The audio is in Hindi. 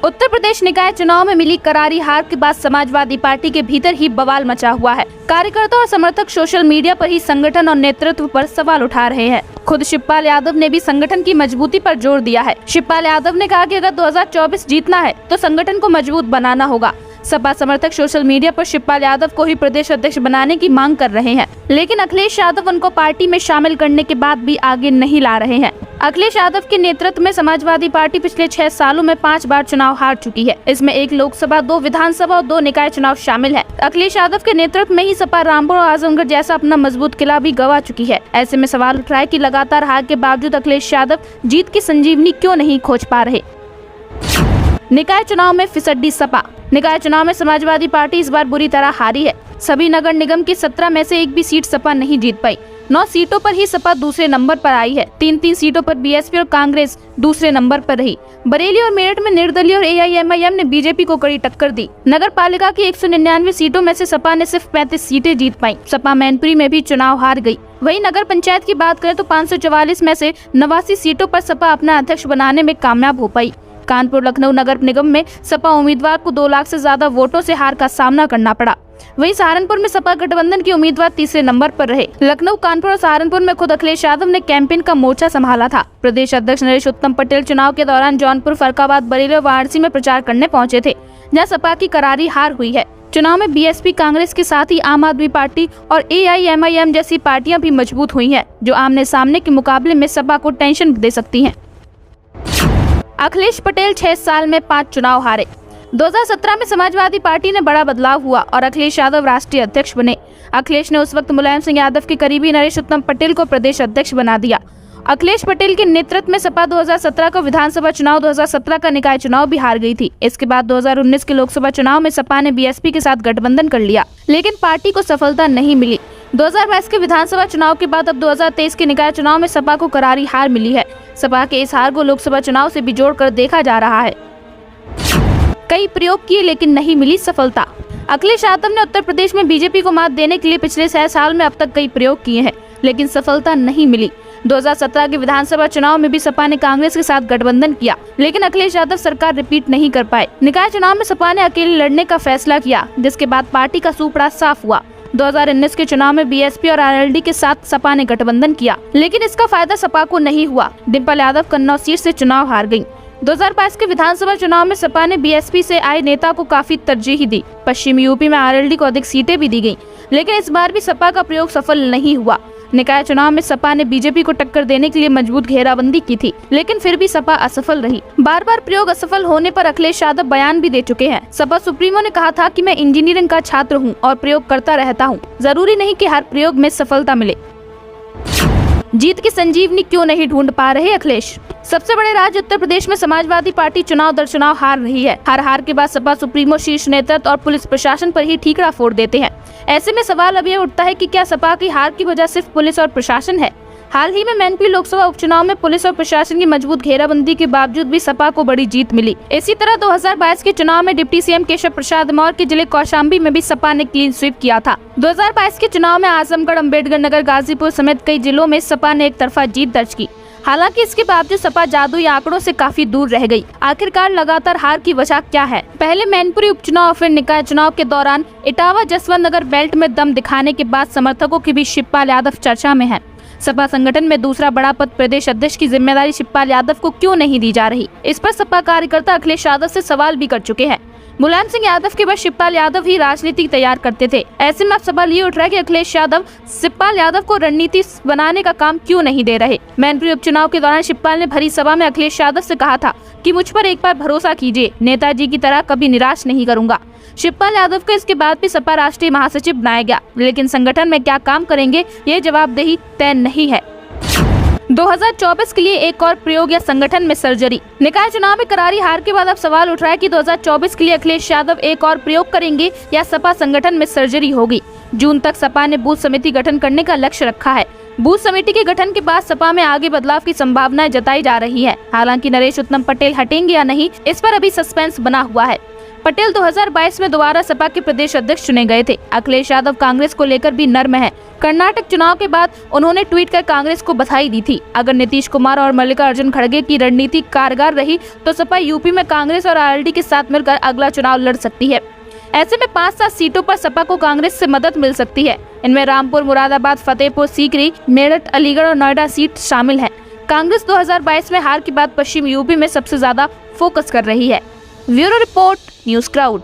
उत्तर प्रदेश निकाय चुनाव में मिली करारी हार के बाद समाजवादी पार्टी के भीतर ही बवाल मचा हुआ है। कार्यकर्ता और समर्थक सोशल मीडिया पर ही संगठन और नेतृत्व पर सवाल उठा रहे हैं। खुद शिवपाल यादव ने भी संगठन की मजबूती पर जोर दिया है। शिवपाल यादव ने कहा कि अगर 2024 जीतना है तो संगठन को मजबूत बनाना होगा। सपा समर्थक सोशल मीडिया पर शिवपाल यादव को ही प्रदेश अध्यक्ष बनाने की मांग कर रहे हैं, लेकिन अखिलेश यादव उनको पार्टी में शामिल करने के बाद भी आगे नहीं ला रहे हैं। अखिलेश यादव के नेतृत्व में समाजवादी पार्टी पिछले 6 सालों में 5 बार चुनाव हार चुकी है। इसमें 1 लोकसभा, 2 विधानसभा और 2 निकाय चुनाव शामिल है। अखिलेश यादव के नेतृत्व में ही सपा रामपुर और आजमगढ़ जैसा अपना मजबूत किला भी गंवा चुकी है। ऐसे में सवाल उठ रहा है कि लगातार हार के बावजूद अखिलेश यादव जीत की संजीवनी क्यों नहीं खोज पा रहे। निकाय चुनाव में फिसड्डी सपा। निकाय चुनाव में समाजवादी पार्टी इस बार बुरी तरह हारी है। सभी नगर निगम की 17 में से एक भी सीट सपा नहीं जीत पाई। 9 सीटों पर ही सपा दूसरे नंबर पर आई है। 3 सीटों पर बीएसपी और कांग्रेस दूसरे नंबर पर रही। बरेली और मेरठ में निर्दलीय और एआईएमआईएम ने बीजेपी को कड़ी टक्कर दी। नगर पालिका की 199 सीटों में से सपा ने सिर्फ 35 सीटें जीत पाई। सपा मैनपुरी में भी चुनाव हार गई। वहीं नगर पंचायत की बात करें तो 544 में से 89 सीटों पर सपा अपना अध्यक्ष बनाने में कामयाब हो पाई। कानपुर लखनऊ नगर निगम में सपा उम्मीदवार को 2 लाख से ज्यादा वोटों से हार का सामना करना पड़ा। वहीं सहारनपुर में सपा गठबंधन के उम्मीदवार तीसरे नंबर पर रहे। लखनऊ, कानपुर और सहारनपुर में खुद अखिलेश यादव ने कैंपेन का मोर्चा संभाला था। प्रदेश अध्यक्ष नरेश उत्तम पटेल चुनाव के दौरान जौनपुर, फर्रुखाबाद, बरेली और वाराणसी में प्रचार करने पहुंचे थे, जहां सपा की करारी हार हुई है। चुनाव में बीएसपी, कांग्रेस के साथ ही आम आदमी पार्टी और एआईएमआईएम जैसी पार्टियां भी मजबूत हुई हैं, जो आमने सामने के मुकाबले में सपा को टेंशन दे सकती हैं। अखिलेश पटेल 6 साल में 5 चुनाव हारे। 2017 में समाजवादी पार्टी ने बड़ा बदलाव हुआ और अखिलेश यादव राष्ट्रीय अध्यक्ष बने। अखिलेश ने उस वक्त मुलायम सिंह यादव के करीबी नरेश उत्तम पटेल को प्रदेश अध्यक्ष बना दिया। अखिलेश पटेल के नेतृत्व में सपा 2017 का विधानसभा चुनाव, 2017 का निकाय चुनाव भी हार गई थी। इसके बाद 2019 के लोकसभा चुनाव में सपा ने बीएसपी के साथ गठबंधन कर लिया, लेकिन पार्टी को सफलता नहीं मिली। 2022 के विधानसभा चुनाव के बाद अब 2023 के निकाय चुनाव में सपा को करारी हार मिली है। सपा के इस हार को लोकसभा चुनाव से भी जोड़कर देखा जा रहा है। कई प्रयोग किए लेकिन नहीं मिली सफलता। अखिलेश यादव ने उत्तर प्रदेश में बीजेपी को मात देने के लिए पिछले 6 साल में अब तक कई प्रयोग किए हैं, लेकिन सफलता नहीं मिली। 2017 के विधानसभा चुनाव में भी सपा ने कांग्रेस के साथ गठबंधन किया, लेकिन अखिलेश यादव सरकार रिपीट नहीं कर पाए। निकाय चुनाव में सपा ने अकेले लड़ने का फैसला किया, जिसके बाद पार्टी का सूपड़ा साफ हुआ। 2019 के चुनाव में बीएसपी और आरएलडी के साथ सपा ने गठबंधन किया, लेकिन इसका फायदा सपा को नहीं हुआ। डिम्पल यादव कन्नौज सीट से चुनाव हार गयी। 2022 के विधानसभा चुनाव में सपा ने बीएसपी से आए नेता को काफी तरजीह दी। पश्चिमी यूपी में आरएलडी को अधिक सीटें भी दी गयी, लेकिन इस बार भी सपा का प्रयोग सफल नहीं हुआ। निकाय चुनाव में सपा ने बीजेपी को टक्कर देने के लिए मजबूत घेराबंदी की थी, लेकिन फिर भी सपा असफल रही। बार बार प्रयोग असफल होने पर अखिलेश यादव बयान भी दे चुके हैं। सपा सुप्रीमो ने कहा था कि मैं इंजीनियरिंग का छात्र हूं और प्रयोग करता रहता हूं। जरूरी नहीं कि हर प्रयोग में सफलता मिले। जीत की संजीवनी क्यों नहीं ढूंढ पा रहे अखिलेश। सबसे बड़े राज्य उत्तर प्रदेश में समाजवादी पार्टी चुनाव दर चुनाव हार रही है। हर हार के बाद सपा सुप्रीमो शीर्ष नेतृत्व और पुलिस प्रशासन पर ही ठीकरा फोड़ देते हैं। ऐसे में सवाल अब ये उठता है कि क्या सपा की हार की वजह सिर्फ पुलिस और प्रशासन है। हाल ही में मैनपुरी लोकसभा उपचुनाव में पुलिस और प्रशासन की मजबूत घेराबंदी के बावजूद भी सपा को बड़ी जीत मिली। इसी तरह 2022 के चुनाव में डिप्टी सीएम केशव प्रसाद मौर्य के जिले कौशाम्बी में भी सपा ने क्लीन स्वीप किया था। 2022 के चुनाव में आजमगढ़, अम्बेडकर नगर, गाजीपुर समेत कई जिलों में सपा ने एक तरफा जीत दर्ज की। हालांकि इसके बावजूद सपा जादुई आंकड़ों से काफी दूर रह गई। आखिरकार लगातार हार की वजह क्या है। पहले मैनपुरी उपचुनाव, फिर निकाय चुनाव के दौरान इटावा, जसवंत नगर बेल्ट में दम दिखाने के बाद समर्थकों के बीच शिवपाल यादव चर्चा में है। सपा संगठन में दूसरा बड़ा पद प्रदेश अध्यक्ष की जिम्मेदारी शिवपाल यादव को क्यों नहीं दी जा रही। इस पर सपा कार्यकर्ता अखिलेश यादव से सवाल भी कर चुके हैं। मुलायम सिंह यादव के बाद शिवपाल यादव ही राजनीति तैयार करते थे। ऐसे में अब सवाल ये उठ रहा है कि अखिलेश यादव शिवपाल यादव को रणनीति बनाने का काम क्यों नहीं दे रहे। मैनपुरी उपचुनाव के दौरान शिवपाल ने भरी सभा में अखिलेश यादव से कहा था कि मुझ पर एक बार भरोसा कीजिए, नेताजी की तरह कभी निराश नहीं करूंगा। शिवपाल यादव को इसके बाद भी सपा राष्ट्रीय महासचिव बनाया गया, लेकिन संगठन में क्या काम करेंगे ये जवाबदेही तय नहीं है। 2024 के लिए एक और प्रयोग या संगठन में सर्जरी। निकाय चुनाव में करारी हार के बाद अब सवाल उठ रहा है कि 2024 के लिए अखिलेश यादव एक और प्रयोग करेंगे या सपा संगठन में सर्जरी होगी। जून तक सपा ने बूथ समिति गठन करने का लक्ष्य रखा है। बूथ समिति के गठन के बाद सपा में आगे बदलाव की संभावनाएं जताई जा रही है। हालांकि नरेश उत्तम पटेल हटेंगे या नहीं, इस पर अभी सस्पेंस बना हुआ है। पटेल 2022 में दोबारा सपा के प्रदेश अध्यक्ष चुने गए थे। अखिलेश यादव कांग्रेस को लेकर भी नर्म है। कर्नाटक चुनाव के बाद उन्होंने ट्वीट कर कांग्रेस को बधाई दी थी। अगर नीतीश कुमार और मल्लिकार्जुन खड़गे की रणनीति कारगर रही तो सपा यूपी में कांग्रेस और आरएलडी के साथ मिलकर अगला चुनाव लड़ सकती है। ऐसे में 5-7 सीटों पर सपा को कांग्रेस से मदद मिल सकती है। इनमें रामपुर, मुरादाबाद, फतेहपुर सीकरी, मेरठ, अलीगढ़ और नोएडा सीट शामिल है। कांग्रेस 2022 में हार के बाद पश्चिम यूपी में सबसे ज्यादा फोकस कर रही है। Bureau report, news crowd.